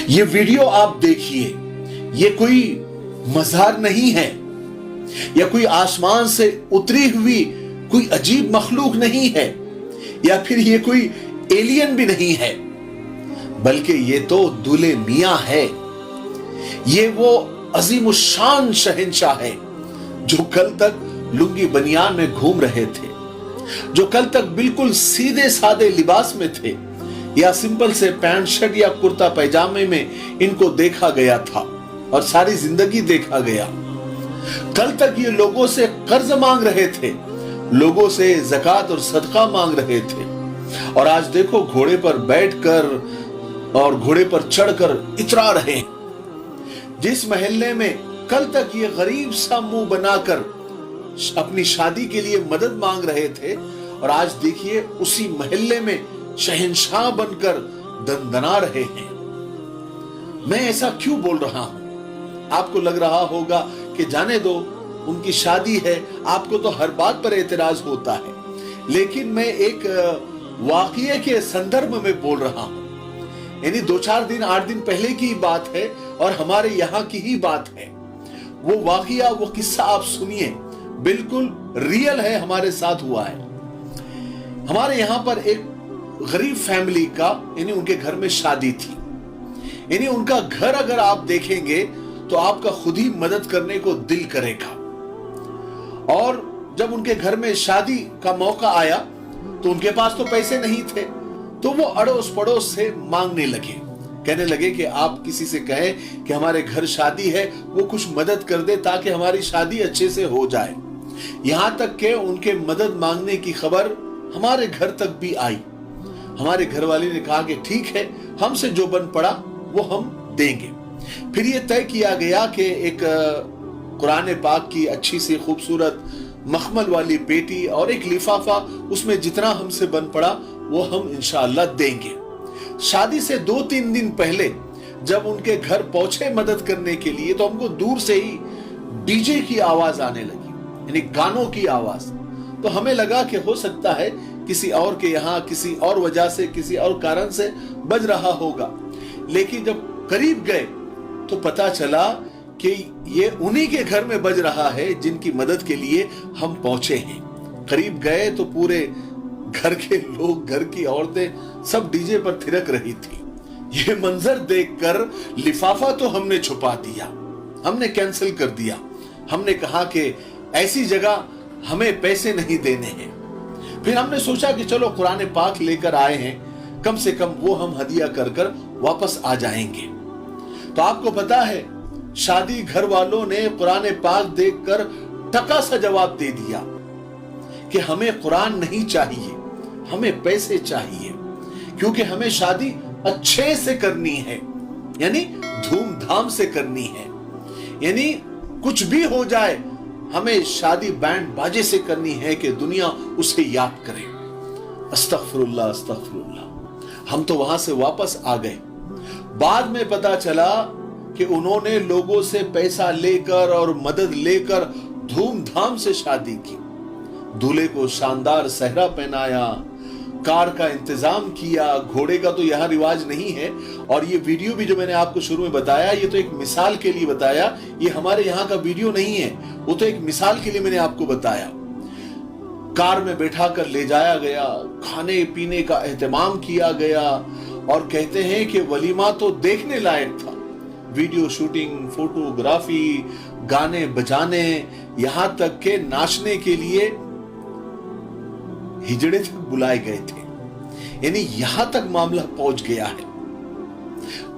ये वीडियो आप देखिए, ये कोई मज़ार नहीं है या कोई आसमान से उतरी हुई कोई अजीब मखलूक नहीं है या फिर ये कोई एलियन भी नहीं है, बल्कि ये तो दूल्हे मियां है। ये वो अजीमुशान शहंशाह है जो कल तक लुंगी बनियान में घूम रहे थे, जो कल तक बिल्कुल सीधे सादे लिबास में थे या सिंपल से पैंट शर्ट या कुर्ता पैजामे में इनको देखा गया था और सारी जिंदगी देखा गया। कल तक ये लोगों से कर्ज मांग रहे थे, लोगों से ज़कात और सदका मांग रहे थे, और आज देखो घोड़े पर बैठकर और घोड़े पर चढ़कर इतरा रहे हैं। जिस महल्ले में कल तक ये गरीब सा मुंह बनाकर अपनी शादी के लिए मदद मांग रहे थे, और आज देखिए उसी महल्ले में शहंशाह बनकर दंदना रहे हैं। मैं ऐसा क्यों बोल रहा हूं? आपको लग रहा होगा कि जाने दो, उनकी शादी है, आपको तो हर बात पर एतराज होता है, लेकिन मैं एक वाकये के संदर्भ में बोल रहा हूं। यानी 2-4 दिन 8 दिन पहले की बात है और हमारे यहाँ की ही बात है। वो वाकया, वो किस्सा आप सुनिए, बिल्कुल रियल है, हमारे साथ हुआ है। हमारे यहाँ पर एक गरीब फैमिली का, यानी उनके घर में शादी थी। यानी उनका घर अगर आप देखेंगे तो आपका खुद ही मदद करने को दिल करेगा। और जब उनके घर में शादी का मौका आया तो उनके पास तो पैसे नहीं थे, तो वो अड़ोस पड़ोस से मांगने लगे, कहने लगे कि आप किसी से कहें कि हमारे घर शादी है, वो कुछ मदद कर दे ताकि हमारी शादी अच्छे से हो जाए। यहां तक कि उनके मदद मांगने की खबर हमारे घर तक भी आई। हमारे घर वाले ने कहा कि ठीक है, हमसे जो बन पड़ा वो हम देंगे। फिर ये तय किया गया कि एक कुरान पाक की अच्छी सी खूबसूरत मखमल वाली पेटी और एक लिफाफा, उसमें जितना हमसे बन पड़ा वो हम इंशाअल्लाह देंगे। शादी से 2-3 दिन पहले जब उनके घर पहुंचे मदद करने के लिए, तो हमको दूर से ही डीजे की आवाज आने लगी, यानी गानों की आवाज। तो हमें लगा कि हो सकता है किसी और के यहाँ किसी और वजह से, किसी और कारण से बज रहा होगा। लेकिन जब करीब गए तो पता चला कि ये उन्हीं के घर में बज रहा है जिनकी मदद के लिए हम पहुंचे हैं। करीब गए तो पूरे घर के लोग, घर की औरतें सब डीजे पर थिरक रही थी। ये मंजर देखकर लिफाफा तो हमने छुपा दिया, हमने कैंसिल कर दिया। हमने कहा कि ऐसी जगह हमें पैसे नहीं देने हैं। फिर हमने सोचा कि चलो कुरान पाक लेकर आए हैं, कम से कम वो हम हदिया कर कर वापस आ जाएंगे। तो आपको पता है, शादी घर वालों ने कुरान पाक देखकर टका सा जवाब दे दिया कि हमें कुरान नहीं चाहिए, हमें पैसे चाहिए, क्योंकि हमें शादी अच्छे से करनी है, यानी धूमधाम से करनी है। यानी कुछ भी हो जाए, हमें शादी बैंड बाजे से करनी है कि दुनिया उसे याद करे। अस्तगफिरुल्लाह, अस्तगफिरुल्लाह। हम तो वहां से वापस आ गए। बाद में पता चला कि उन्होंने लोगों से पैसा लेकर और मदद लेकर धूमधाम से शादी की। दूल्हे को शानदार सेहरा पहनाया, कार का इंतजाम किया। घोड़े का तो यहाँ रिवाज नहीं है, और ये वीडियो भी जो मैंने आपको शुरू में बताया, ये तो एक मिसाल के लिए बताया, ये हमारे यहाँ का वीडियो नहीं है, वो तो एक मिसाल के लिए मैंने आपको बताया। कार में बैठा कर ले जाया गया, खाने पीने का एहतमाम किया गया, और कहते हैं कि वलीमा तो देखने लायक था। वीडियो शूटिंग, फोटोग्राफी, गाने बजाने, यहां तक के नाचने के लिए हिजड़े तक बुलाए गए थे। यानी यहां तक मामला पहुंच गया है।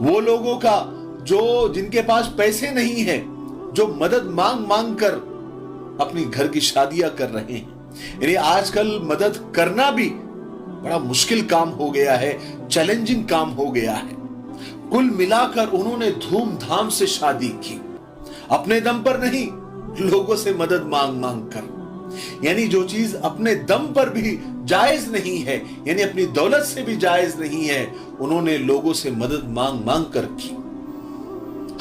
वो लोगों का जो जिनके पास पैसे नहीं है, जो मदद मांग मांग कर अपनी घर की शादियां कर रहे हैं। यानी आजकल मदद करना भी बड़ा मुश्किल काम हो गया है, चैलेंजिंग काम हो गया है। कुल मिलाकर उन्होंने धूमधाम से शादी की, अपने दम पर नहीं, लोगों से मदद मांग मांग कर। यानी जो चीज अपने दम पर भी जायज नहीं है, यानी अपनी दौलत से भी जायज नहीं है, उन्होंने लोगों से मदद मांग मांग कर की।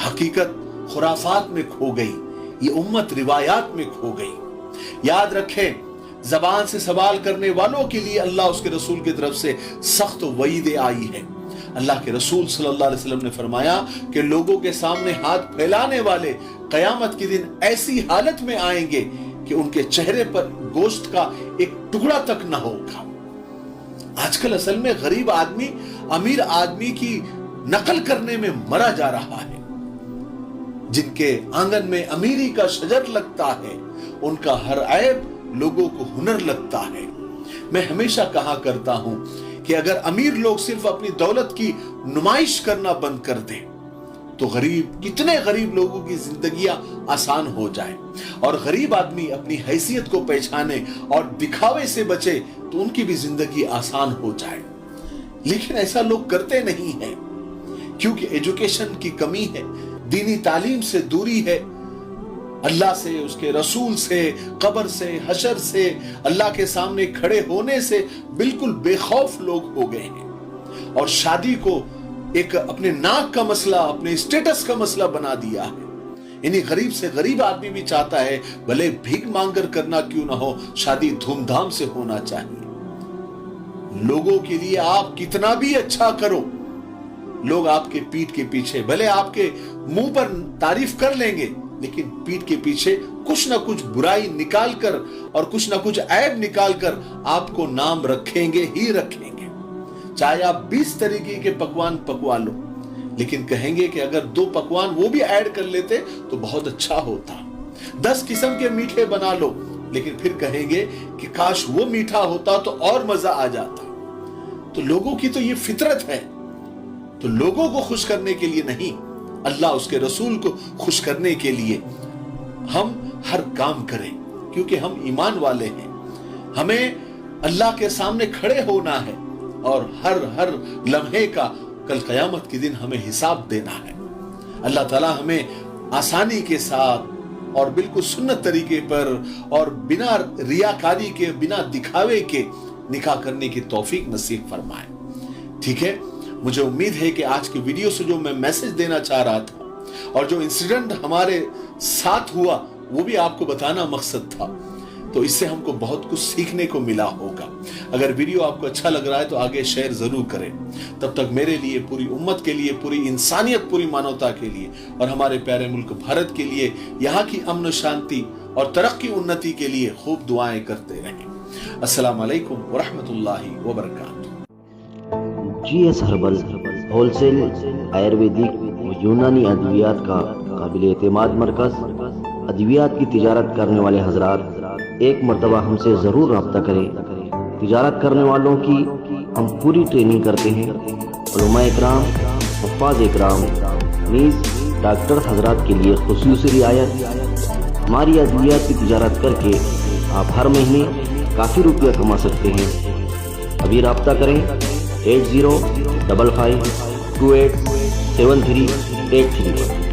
हकीकत खुराफात में खो गई, ये उम्मत रिवायात में खो गई। याद रखें, जबान से सवाल करने वालों के लिए अल्लाह उसके रसूल की तरफ से सख्त वईद आई है। اللہ کے رسول صلی اللہ علیہ وسلم نے فرمایا کہ لوگوں کے سامنے ہاتھ پھیلانے والے قیامت کے دن ایسی حالت میں آئیں گے کہ ان کے چہرے پر گوشت کا ایک ٹکڑا تک نہ ہوگا۔ آج کل اصل میں غریب آدمی امیر آدمی کی نقل کرنے میں مرا جا رہا ہے۔ جن کے آنگن میں امیری کا شجر لگتا ہے ان کا ہر عیب لوگوں کو ہنر لگتا ہے۔ میں ہمیشہ کہا کرتا ہوں کہ اگر امیر لوگ صرف اپنی دولت کی نمائش کرنا بند کر دیں تو کتنے غریب لوگوں کی زندگیاں آسان ہو جائے، اور غریب آدمی اپنی حیثیت کو پہچانے اور دکھاوے سے بچے تو ان کی بھی زندگی آسان ہو جائے۔ لیکن ایسا لوگ کرتے نہیں ہیں، کیونکہ ایجوکیشن کی کمی ہے، دینی تعلیم سے دوری ہے، اللہ سے، اس کے رسول سے، قبر سے، حشر سے، اللہ کے سامنے کھڑے ہونے سے بالکل بے خوف لوگ ہو گئے ہیں، اور شادی کو ایک اپنے ناک کا مسئلہ، اپنے اسٹیٹس کا مسئلہ بنا دیا ہے۔ یعنی غریب سے غریب آدمی بھی چاہتا ہے بھلے بھیک مانگ کر کرنا کیوں نہ ہو، شادی دھوم دھام سے ہونا چاہیے۔ لوگوں کے لیے آپ کتنا بھی اچھا کرو، لوگ آپ کے پیٹھ کے پیچھے بھلے آپ کے منہ پر تعریف کر لیں گے، لیکن پیٹھ کے پیچھے کچھ نہ کچھ برائی نکال کر اور کچھ نہ کچھ عیب نکال کر آپ کو نام رکھیں گے ہی رکھیں گے۔ چاہے آپ 20 طریقے کے پکوان پکوا لو، لیکن کہیں گے کہ اگر 2 پکوان وہ بھی ایڈ کر لیتے تو بہت اچھا ہوتا۔ 10 قسم کے میٹھے بنا لو، لیکن پھر کہیں گے کہ کاش وہ میٹھا ہوتا تو اور مزہ آ جاتا۔ تو لوگوں کی تو یہ فطرت ہے، تو لوگوں کو خوش کرنے کے لیے نہیں، اللہ اس کے رسول کو خوش کرنے کے لیے ہم ہر کام کریں، کیونکہ ہم ایمان والے ہیں۔ ہمیں اللہ کے سامنے کھڑے ہونا ہے، اور ہر لمحے کا کل قیامت کے دن ہمیں حساب دینا ہے۔ اللہ تعالیٰ ہمیں آسانی کے ساتھ اور بالکل سنت طریقے پر اور بنا ریاکاری کے، بنا دکھاوے کے نکاح کرنے کی توفیق نصیب فرمائے۔ ٹھیک ہے، مجھے امید ہے کہ آج کی ویڈیو سے جو میں میسج دینا چاہ رہا تھا اور جو انسیڈنٹ ہمارے ساتھ ہوا وہ بھی آپ کو بتانا مقصد تھا، تو اس سے ہم کو بہت کچھ سیکھنے کو ملا ہوگا۔ اگر ویڈیو آپ کو اچھا لگ رہا ہے تو آگے شیئر ضرور کریں۔ تب تک میرے لیے، پوری امت کے لیے، پوری انسانیت، پوری مانوتا کے لیے اور ہمارے پیارے ملک بھارت کے لیے، یہاں کی امن و شانتی اور ترقی انتی کے لیے خوب دعائیں کرتے رہیں۔ السلام علیکم ورحمۃ اللہ وبرکاتہ۔ G S herbal wholesale Ayurvedic و یونانی ادویات کا قابل اعتماد مرکز۔ ادویات کی تجارت کرنے والے حضرات ایک مرتبہ ہم سے ضرور رابطہ کریں۔ تجارت کرنے والوں کی ہم پوری ٹریننگ کرتے ہیں۔ علماء اکرام، حفاظ اکرام، نیز ڈاکٹر حضرات کے لیے خصوصی رعایت۔ ہماری ادویات کی تجارت کر کے آپ ہر مہینے کافی روپیہ کما سکتے ہیں۔ ابھی رابطہ کریں 8055287383 پر۔